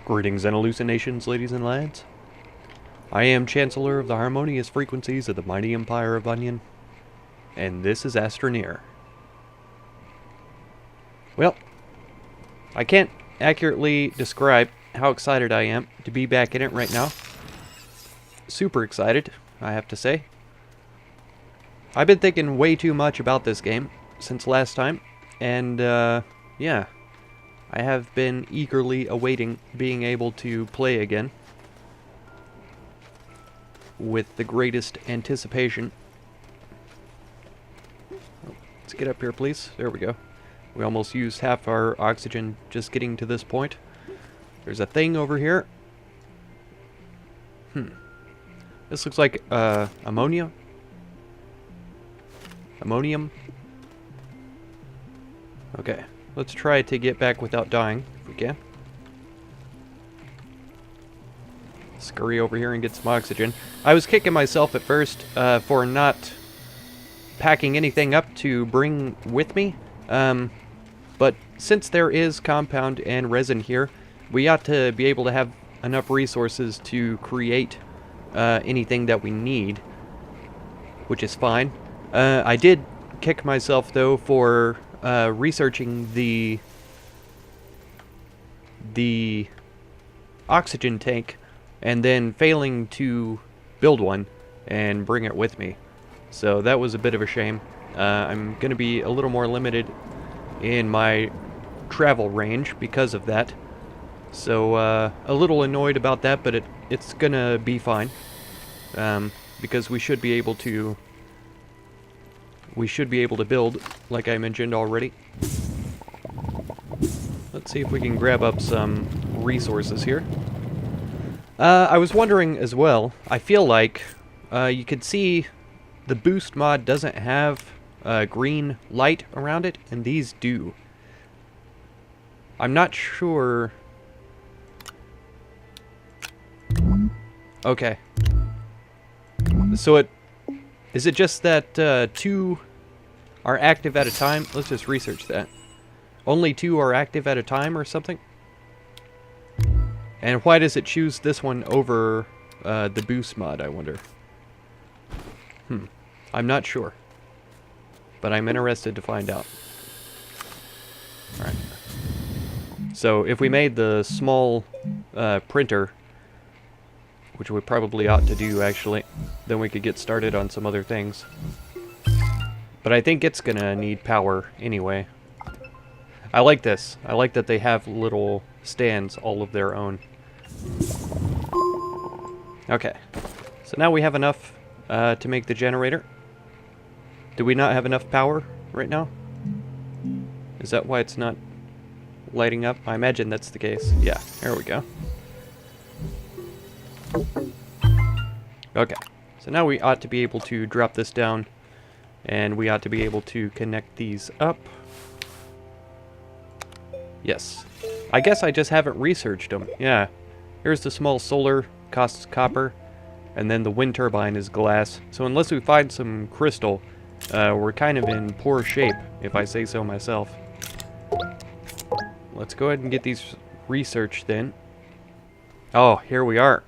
Greetings and hallucinations, ladies and lads. I am Chancellor of the harmonious frequencies of the mighty empire of Onion, and this is Astroneer. Well, I can't accurately describe how excited I am to be back in it right now. Super excited, I have to say. I've been thinking way too much about this game since last time, and yeah, I have been eagerly awaiting being able to play again with the greatest anticipation. Oh, let's get up here, please. There we go. We almost used half our oxygen just getting to this point. There's a thing over here. This looks like ammonia. Ammonium. Okay, let's try to get back without dying, if we can. Scurry over here and get some oxygen. I was kicking myself at first for not packing anything up to bring with me. But since there is compound and resin here, we ought to be able to have enough resources to create anything that we need, which is fine. I did kick myself, though, for researching the oxygen tank and then failing to build one and bring it with me. So that was a bit of a shame. I'm going to be a little more limited in my travel range because of that. So a little annoyed about that, but it's going to be fine. Because we should be able to build, like I mentioned already. Let's see if we can grab up some resources here. I was wondering as well, I feel like you could see the boost mod doesn't have green light around it, and these do. I'm not sure. Okay. So is it just that 2 are active at a time? Let's just research that. Only 2 are active at a time or something? And why does it choose this one over the boost mod, I wonder? I'm not sure. But I'm interested to find out. Alright. So if we made the small printer, which we probably ought to do, actually, then we could get started on some other things. But I think it's gonna need power anyway. I like this. I like that they have little stands all of their own. Okay. So now we have enough to make the generator. Do we not have enough power right now? Is that why it's not lighting up? I imagine that's the case. Yeah, there we go. Okay, so now we ought to be able to drop this down, and we ought to be able to connect these up. Yes. I guess I just haven't researched them. Yeah. Here's the small solar, costs copper, and then the wind turbine is glass. So unless we find some crystal, we're kind of in poor shape, if I say so myself. Let's go ahead and get these researched then. Oh, here we are.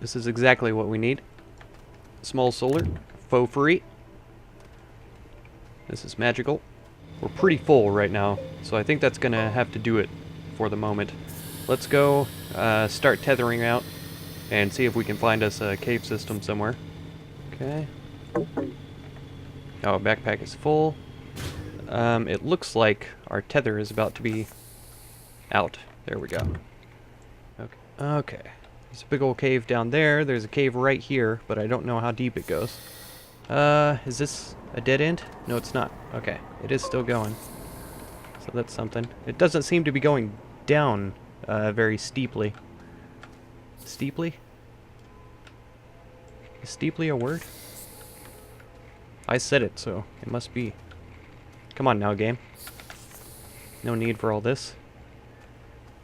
This is exactly what we need. Small solar, faux free. This is magical. We're pretty full right now, so I think that's gonna have to do it for the moment. Let's go start tethering out and see if we can find us a cave system somewhere. Okay. Oh, backpack is full. It looks like our tether is about to be out. There we go. Okay. Okay. There's a big old cave down there. There's a cave right here, but I don't know how deep it goes. Is this a dead end? No, it's not. Okay. It is still going. So that's something. It doesn't seem to be going down very steeply. Steeply? Is steeply a word? I said it, so it must be. Come on now, game. No need for all this.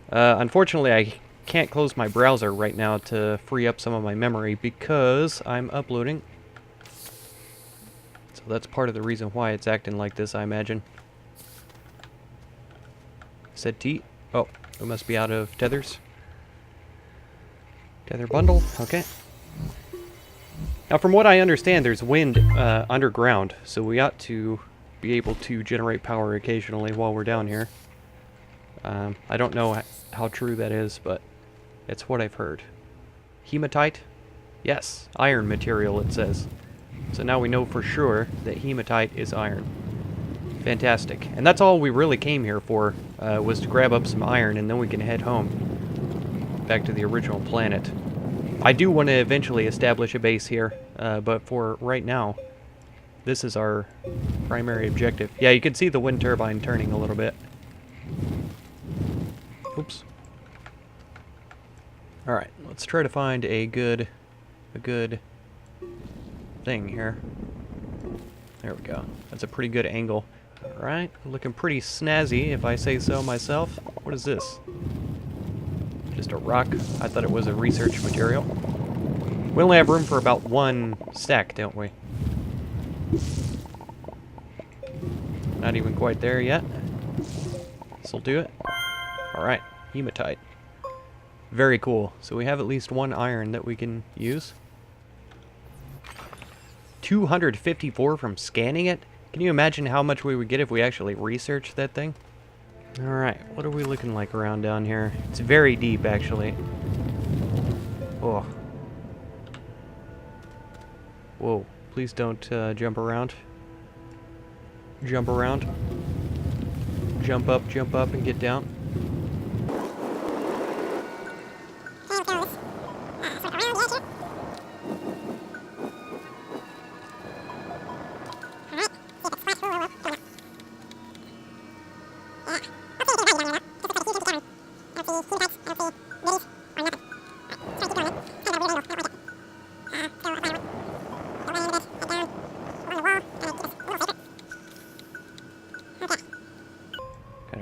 Unfortunately, I can't close my browser right now to free up some of my memory because I'm uploading. So that's part of the reason why it's acting like this, I imagine. Said T. Oh, we must be out of tethers. Tether bundle, okay. Now, from what I understand, there's wind underground, so we ought to be able to generate power occasionally while we're down here. I don't know how true that is, but it's what I've heard. Hematite? Yes, iron material, it says. So now we know for sure that hematite is iron. Fantastic. And that's all we really came here for, was to grab up some iron, and then we can head home. Back to the original planet. I do want to eventually establish a base here, but for right now, this is our primary objective. Yeah, you can see the wind turbine turning a little bit. Oops. Alright, let's try to find a good thing here. There we go. That's a pretty good angle. Alright, looking pretty snazzy if I say so myself. What is this? Just a rock. I thought it was a research material. We only have room for about one stack, don't we? Not even quite there yet. This'll do it. Alright, hematite. Very cool. So we have at least one iron that we can use. 254 from scanning it? Can you imagine how much we would get if we actually researched that thing? Alright, what are we looking like around down here? It's very deep, actually. Oh. Whoa, please don't jump around. Jump around. Jump up, and get down.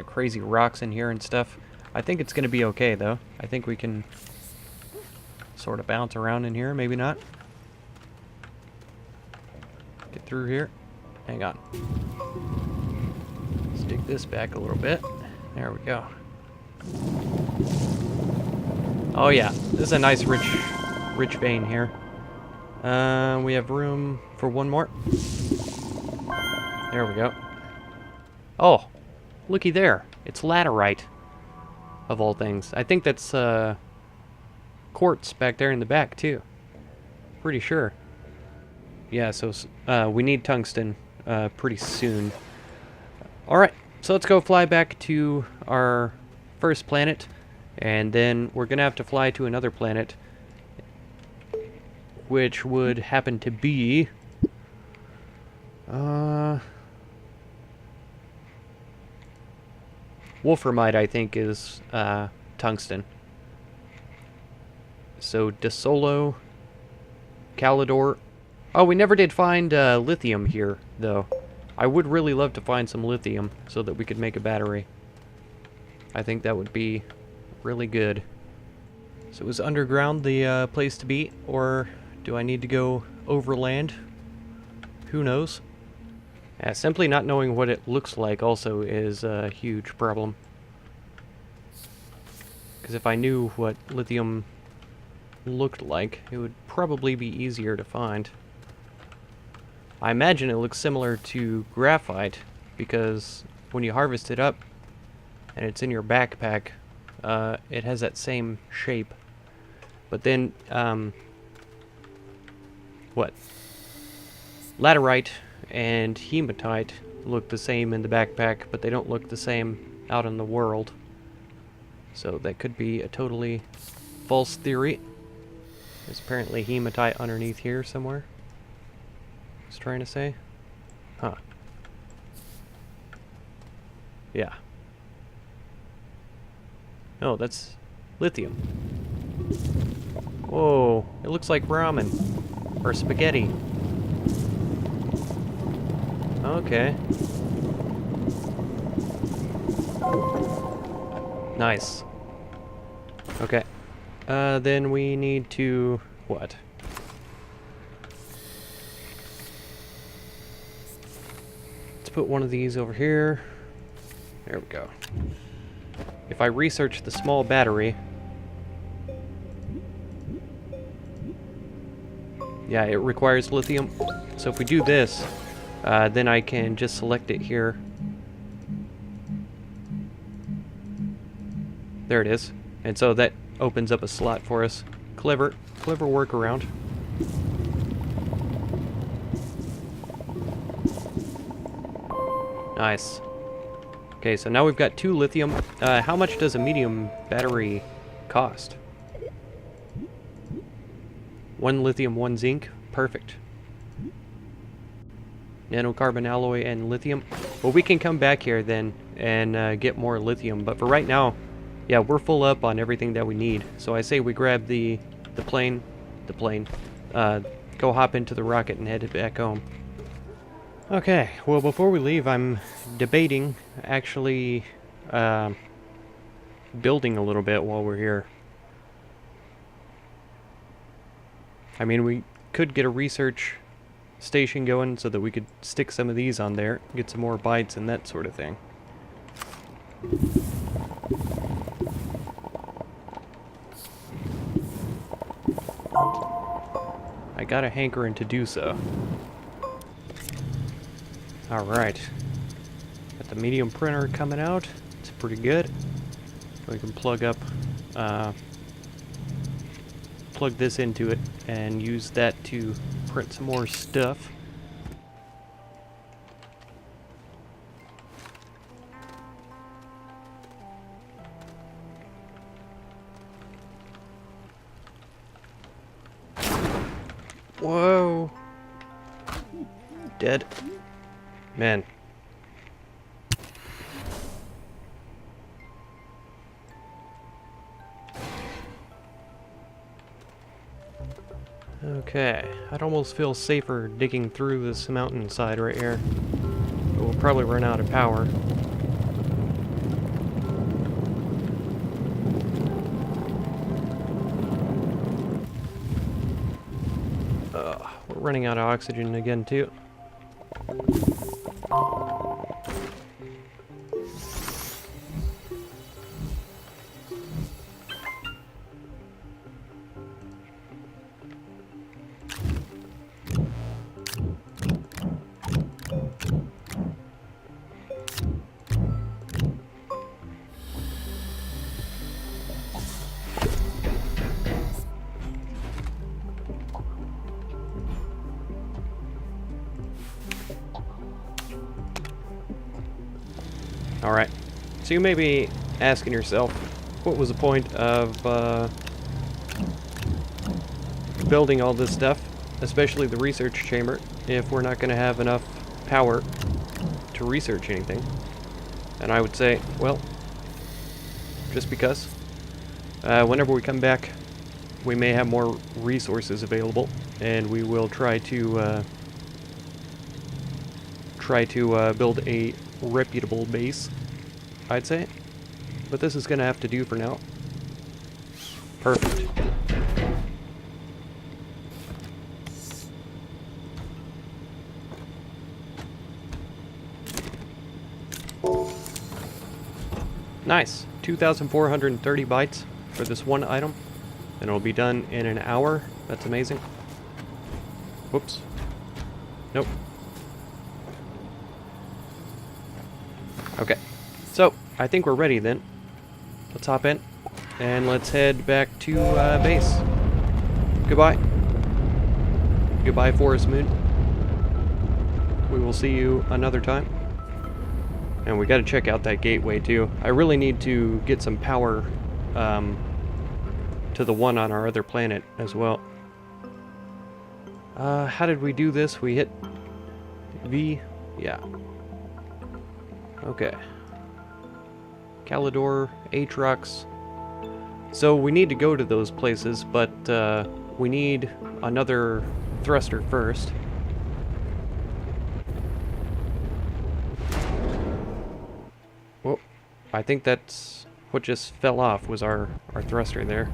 Crazy rocks in here and stuff. I think it's going to be okay, though. I think we can sort of bounce around in here. Maybe not. Get through here. Hang on. Stick this back a little bit. There we go. Oh yeah, this is a nice rich vein here. We have room for one more. There we go. Oh, looky there. It's laterite, of all things. I think that's quartz back there in the back, too. Pretty sure. Yeah, so we need tungsten pretty soon. Alright, so let's go fly back to our first planet, and then we're going to have to fly to another planet, which would happen to be... wolframite, I think, is tungsten. So, DeSolo, Calidor. Oh, we never did find lithium here, though. I would really love to find some lithium so that we could make a battery. I think that would be really good. So is underground the place to be, or do I need to go overland? Who knows? Simply not knowing what it looks like also is a huge problem. Because if I knew what lithium looked like, it would probably be easier to find. I imagine it looks similar to graphite, because when you harvest it up and it's in your backpack, it has that same shape. But then, laterite and hematite look the same in the backpack, but they don't look the same out in the world. So that could be a totally false theory. There's apparently hematite underneath here somewhere. I was trying to say. Huh. Yeah. Oh, that's lithium. Whoa, it looks like ramen. Or spaghetti. Okay. Nice. Okay. Then we need to... what? Let's put one of these over here. There we go. If I research the small battery... Yeah, it requires lithium. So if we do this, then I can just select it here. There it is. And so that opens up a slot for us. Clever workaround. Nice. Okay, so now we've got 2 lithium. How much does a medium battery cost? 1 lithium, 1 zinc. Perfect. Nanocarbon alloy and lithium. Well, we can come back here then and get more lithium. But for right now, yeah, we're full up on everything that we need. So I say we grab the plane, go hop into the rocket and head it back home. Okay, well, before we leave, I'm debating actually building a little bit while we're here. I mean, we could get a research station going so that we could stick some of these on there, get some more bytes and that sort of thing. I got a hankering to do so. Alright. Got the medium printer coming out. It's pretty good. We can plug this into it and use that to print some more stuff. Whoa. Dead. Man. Okay, I'd almost feel safer digging through this mountainside right here. But we'll probably run out of power. We're running out of oxygen again too. Alright, so you may be asking yourself, what was the point of building all this stuff, especially the research chamber, if we're not going to have enough power to research anything? And I would say, well, just because. Whenever we come back, we may have more resources available, and we will try to build a reputable base, I'd say. But this is going to have to do for now. Perfect. Nice. 2,430 bytes for this one item. And it'll be done in an hour. That's amazing. Whoops. Nope. Okay, so I think we're ready then. Let's hop in and let's head back to base. Goodbye. Goodbye, Forest Moon. We will see you another time. And we got to check out that gateway too. I really need to get some power to the one on our other planet as well. How did we do this? We hit V? Yeah. Okay. Calidor, Aatrox. So we need to go to those places, but we need another thruster first. Well, I think that's what just fell off was our thruster there.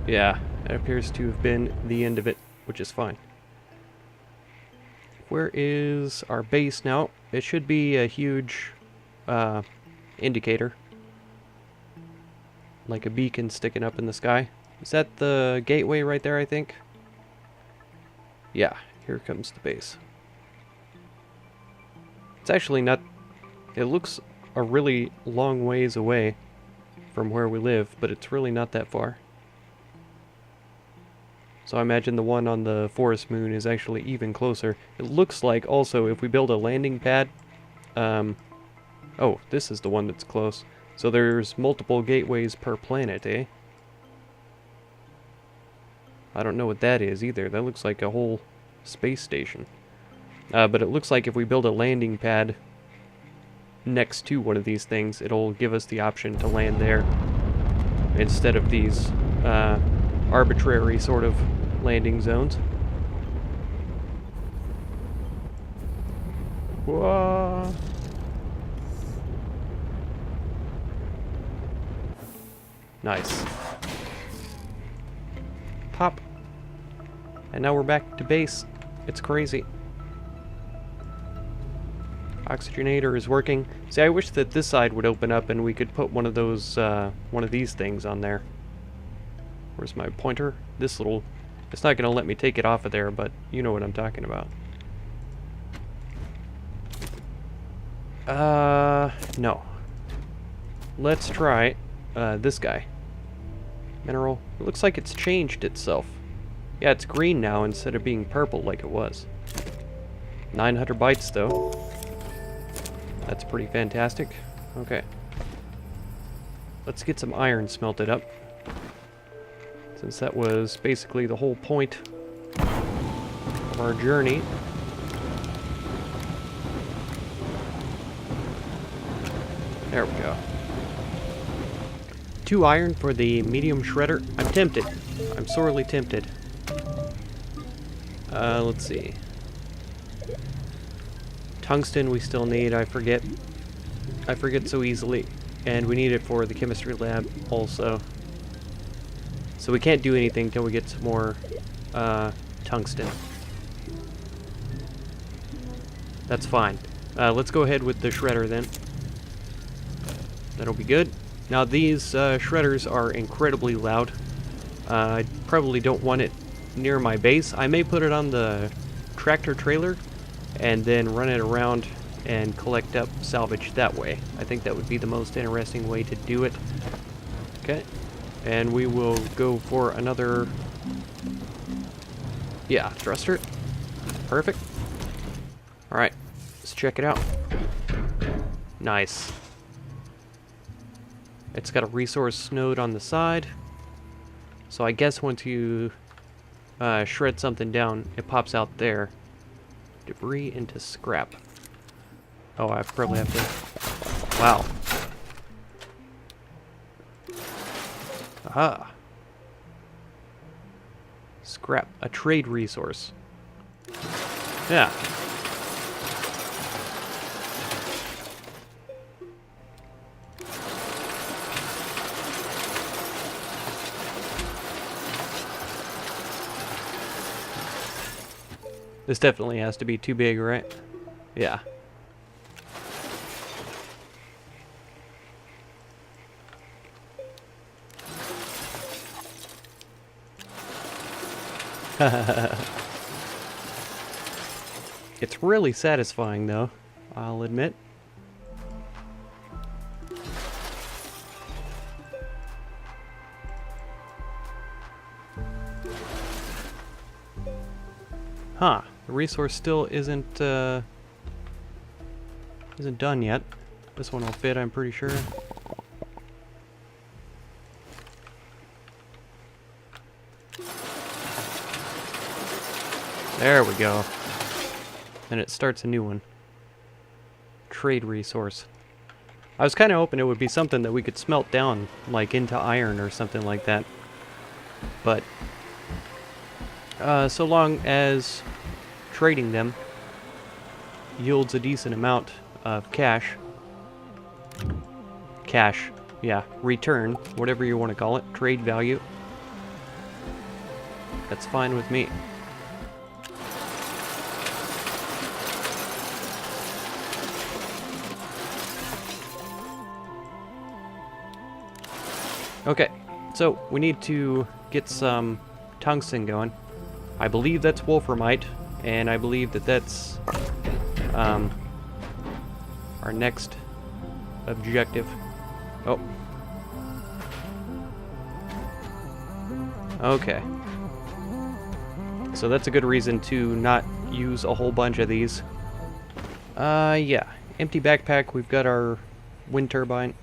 Yeah, it appears to have been the end of it, which is fine. Where is our base now? It should be a huge indicator. Like a beacon sticking up in the sky. Is that the gateway right there, I think? Yeah, here comes the base. It's actually not... It looks a really long ways away from where we live, but it's really not that far. So I imagine the one on the forest moon is actually even closer. It looks like also if we build a landing pad... oh, this is the one that's close. So there's multiple gateways per planet, eh? I don't know what that is either. That looks like a whole space station. But it looks like if we build a landing pad next to one of these things, it'll give us the option to land there instead of these arbitrary sort of landing zones. Whoa. Nice. Pop. And now we're back to base. It's crazy. Oxygenator is working. See, I wish that this side would open up and we could put one of those, one of these things on there. Where's my pointer? This little... It's not going to let me take it off of there, but you know what I'm talking about. No. Let's try this guy. Mineral. It looks like it's changed itself. Yeah, it's green now instead of being purple like it was. 900 bytes, though. That's pretty fantastic. Okay. Let's get some iron smelted up. Since that was basically the whole point of our journey. There we go. 2 iron for the medium shredder. I'm tempted. I'm sorely tempted. Let's see. Tungsten we still need, I forget. I forget so easily. And we need it for the chemistry lab also. So we can't do anything till we get some more tungsten. That's fine. Let's go ahead with the shredder then. That'll be good. Now these shredders are incredibly loud. I probably don't want it near my base. I may put it on the tractor trailer and then run it around and collect up salvage that way. I think that would be the most interesting way to do it. Okay. And we will go for another... Yeah, thruster. Perfect. Alright, let's check it out. Nice. It's got a resource node on the side. So I guess once you shred something down, it pops out there. Debris into scrap. Oh, I probably have to... Wow. Aha. Scrap. A trade resource. Yeah. This definitely has to be too big, right? Yeah. It's really satisfying, though, I'll admit. Huh. The resource still isn't done yet. This one will fit, I'm pretty sure. There we go. And it starts a new one. Trade resource. I was kind of hoping it would be something that we could smelt down, like into iron or something like that. But so long as trading them yields a decent amount of cash. Cash, yeah, return, whatever you want to call it, trade value. That's fine with me. Okay, so we need to get some tungsten going. I believe that's wolframite, and I believe that that's our next objective. Oh. Okay. So that's a good reason to not use a whole bunch of these. Yeah. Empty backpack. We've got our wind turbine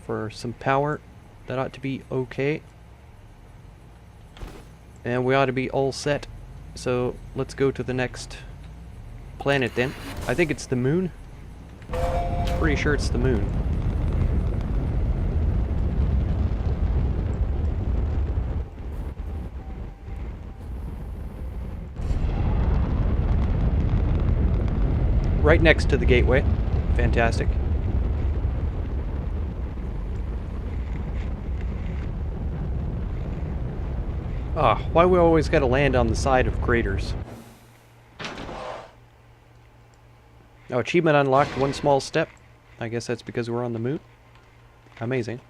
for some power. That ought to be okay. And we ought to be all set. So let's go to the next planet then. I think it's the moon. Pretty sure it's the moon. Right next to the gateway. Fantastic. Ah, why we always gotta land on the side of craters? Oh, achievement unlocked, one small step. I guess that's because we're on the moon. Amazing.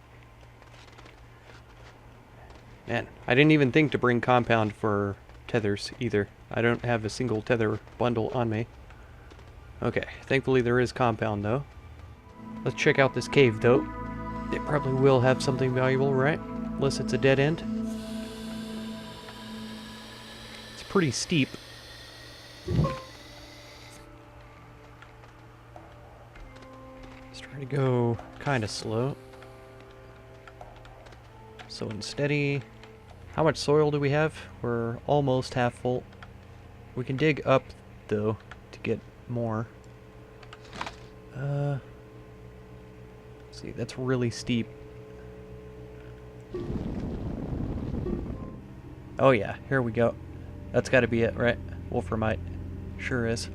Man, I didn't even think to bring compound for tethers either. I don't have a single tether bundle on me. Okay, thankfully there is compound though. Let's check out this cave though. It probably will have something valuable, right? Unless it's a dead end. It's pretty steep. Let's try to go kind of slow. So unsteady. How much soil do we have? We're almost half full. We can dig up though to get more. See, that's really steep. Oh yeah, here we go. That's got to be it, right? Wolframite. Sure is.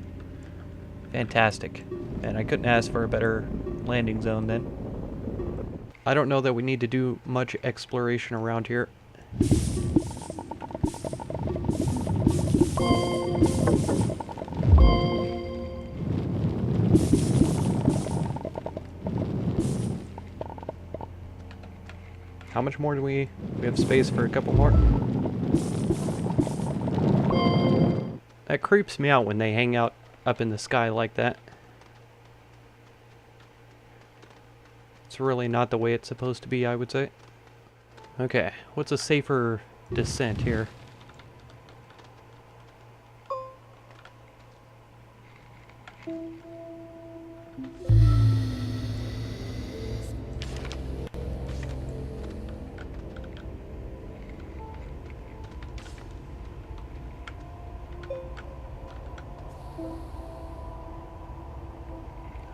Fantastic. And I couldn't ask for a better landing zone then. I don't know that we need to do much exploration around here. How much more do we have space for a couple more? That creeps me out when they hang out up in the sky like that. It's really not the way it's supposed to be, I would say. Okay, what's a safer descent here?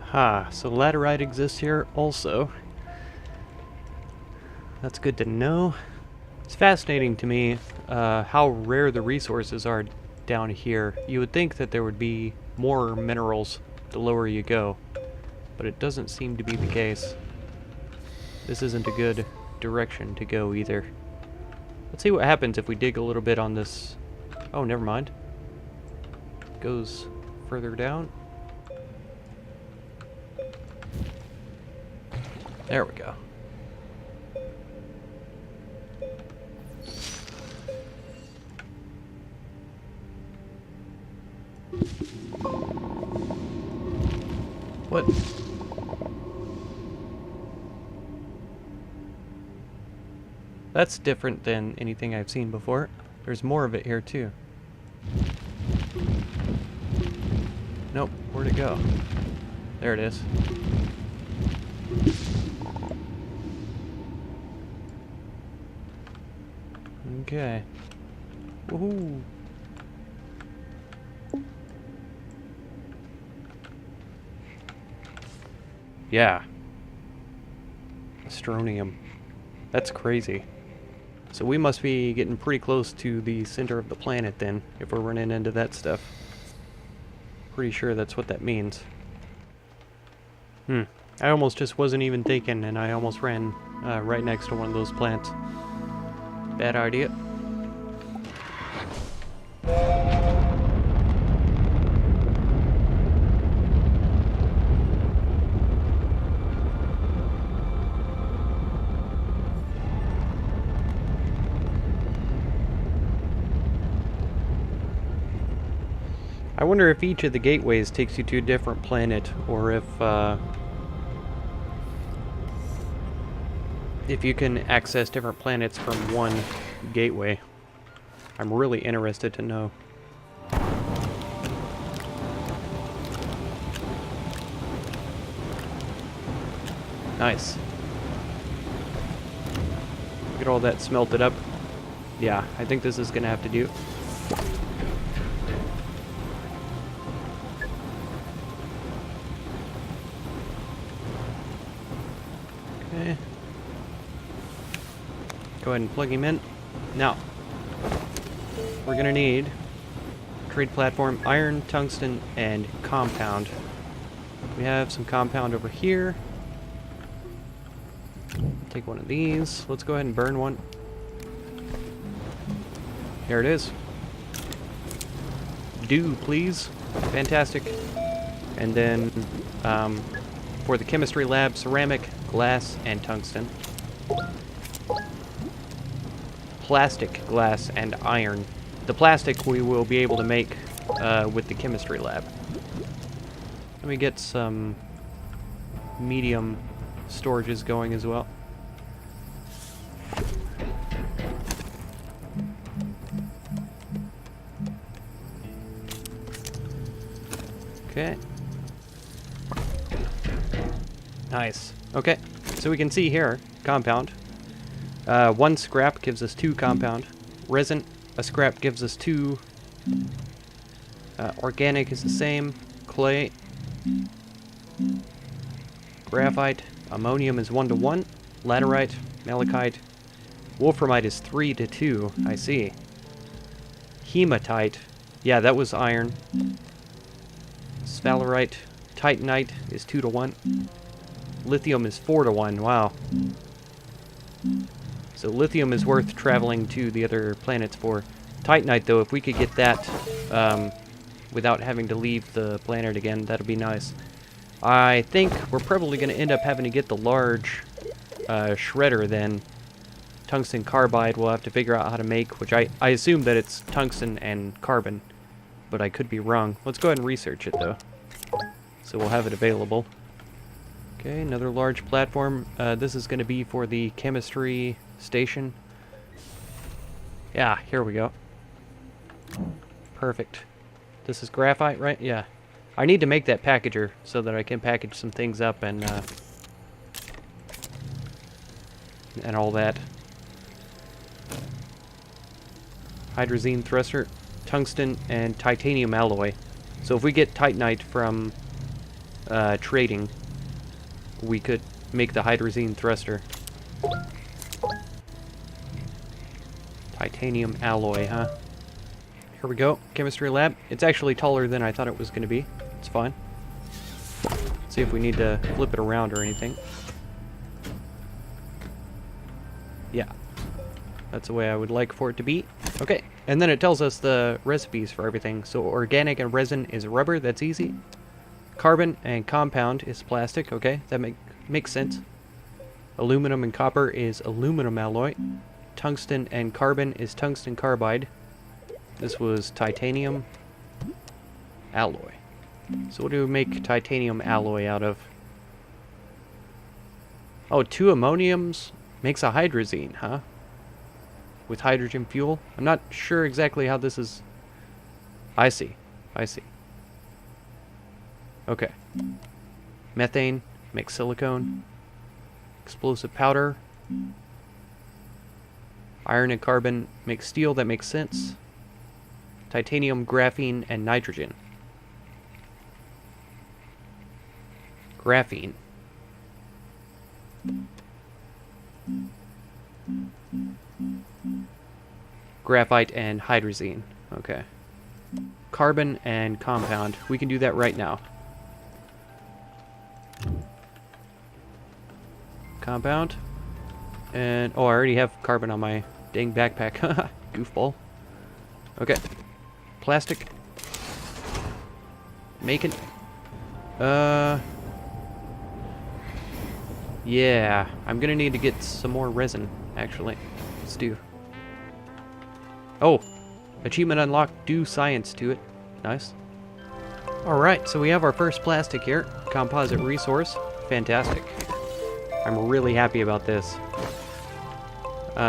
Ha, so laterite exists here also. That's good to know. It's fascinating to me how rare the resources are down here. You would think that there would be more minerals the lower you go, but it doesn't seem to be the case. This isn't a good direction to go either. Let's see what happens if we dig a little bit on this. Oh, never mind. It goes further down. There we go. What? That's different than anything I've seen before. There's more of it here too. Nope, where'd it go? There it is. Okay. Woohoo! Yeah. Astronium. That's crazy. So we must be getting pretty close to the center of the planet then, if we're running into that stuff. Pretty sure that's what that means. I almost just wasn't even thinking, and I almost ran right next to one of those plants. Bad idea. I wonder if each of the gateways takes you to a different planet, or if you can access different planets from one gateway. I'm really interested to know. Nice. Get all that smelted up. Yeah, I think this is gonna have to do. Okay. Go ahead and plug him in. Now, we're gonna need trade platform, iron, tungsten, and compound. We have some compound over here. Take one of these. Let's go ahead and burn one. There it is. Do, please. Fantastic. And then, for the chemistry lab, ceramic, glass, and tungsten. Plastic, glass, and iron. The plastic we will be able to make with the chemistry lab. Let me get some medium storages going as well. Okay. Nice. Okay, so we can see here, compound. 1 scrap gives us 2 compound. Resin, a scrap gives us 2. Organic is the same. Clay. Graphite. Ammonium is 1 to 1. Laterite. Malachite. Wolframite is 3 to 2. I see. Hematite. Yeah, that was iron. Sphalerite. Titanite is 2 to 1. Lithium is 4 to 1. Wow. So lithium is worth traveling to the other planets for. Titanite, though, if we could get that without having to leave the planet again, that'd be nice. I think we're probably going to end up having to get the large shredder then. Tungsten carbide we'll have to figure out how to make, which I assume that it's tungsten and carbon, but I could be wrong. Let's go ahead and research it, though. So we'll have it available. Okay, another large platform. This is going to be for the chemistry station. Yeah, here we go. Perfect. This is graphite, right? Yeah. I need to make that packager so that I can package some things up and all that. Hydrazine thruster, tungsten, and titanium alloy. So if we get titanite from trading, we could make the hydrazine thruster. Titanium alloy, huh? Here we go. Chemistry lab. It's actually taller than I thought it was going to be. It's fine. See if we need to flip it around or anything. Yeah. That's the way I would like for it to be. Okay. And then it tells us the recipes for everything. So organic and resin is rubber. That's easy. Carbon and compound is plastic. Okay. That makes sense. Aluminum and copper is aluminum alloy. Tungsten and carbon is tungsten carbide. This was titanium alloy. So what do we make titanium alloy out of? Oh, 2 ammoniums makes a hydrazine, huh? With hydrogen fuel? I'm not sure exactly how this is... I see. I see. Okay. Methane makes silicone. Explosive powder. Iron and carbon make steel. That makes sense. Titanium, graphene, and nitrogen. Graphene. Graphite and hydrazine. Okay. Carbon and compound. We can do that right now. Compound. And, oh, I already have carbon on my dang backpack. Goofball. Okay. Plastic. Make it. Yeah. I'm gonna need to get some more resin, actually. Let's do. Oh! Achievement unlocked. Do science to it. Nice. Alright, so we have our first plastic here. Composite resource. Fantastic. I'm really happy about this.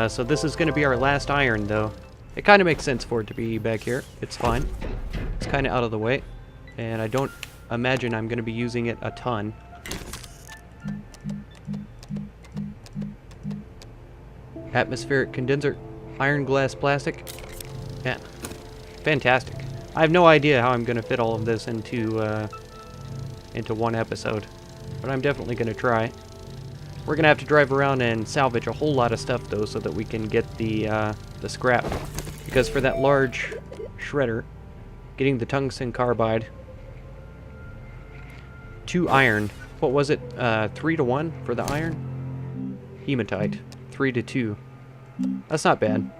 So this is going to be our last iron, though. It kind of makes sense for it to be back here. It's fine. It's kind of out of the way. And I don't imagine I'm going to be using it a ton. Atmospheric condenser. Iron, glass, plastic. Yeah. Fantastic. I have no idea how I'm going to fit all of this into one episode. But I'm definitely going to try. We're going to have to drive around and salvage a whole lot of stuff, though, so that we can get the scrap. Because for that large shredder, getting the tungsten carbide, 2 iron, what was it, 3 to 1 for the iron? Hematite, 3 to 2. That's not bad.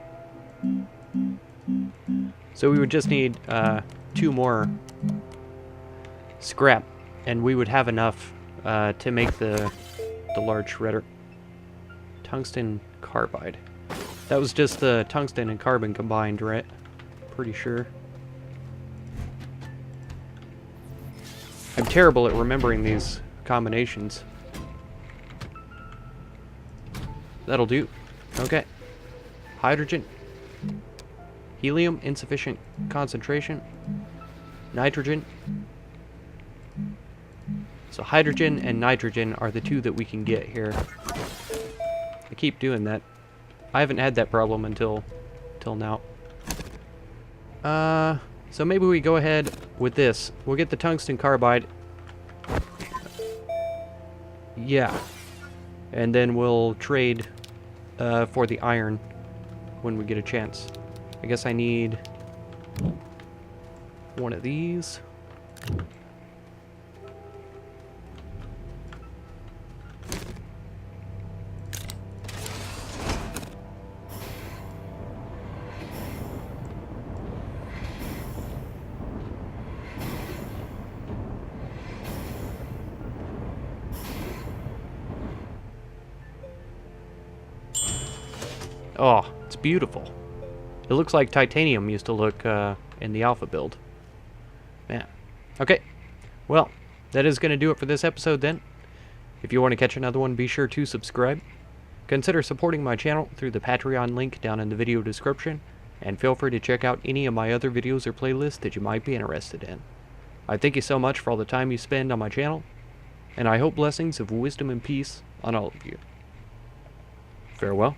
So we would just need 2 more scrap, and we would have enough to make the large shredder. Tungsten carbide. That was just the tungsten and carbon combined, right? Pretty sure. I'm terrible at remembering these combinations. That'll do. Okay. Hydrogen. Helium, insufficient concentration. Nitrogen. So hydrogen and nitrogen are the 2 that we can get here. I keep doing that. I haven't had that problem until now. So maybe we go ahead with this. We'll get the tungsten carbide. Yeah. And then we'll trade for the iron when we get a chance. I guess I need one of these. Oh, it's beautiful. It looks like titanium used to look in the alpha build. Man. Okay. Well, that is going to do it for this episode then. If you want to catch another one, be sure to subscribe. Consider supporting my channel through the Patreon link down in the video description, and feel free to check out any of my other videos or playlists that you might be interested in. I thank you so much for all the time you spend on my channel, and I hope blessings of wisdom and peace on all of you. Farewell.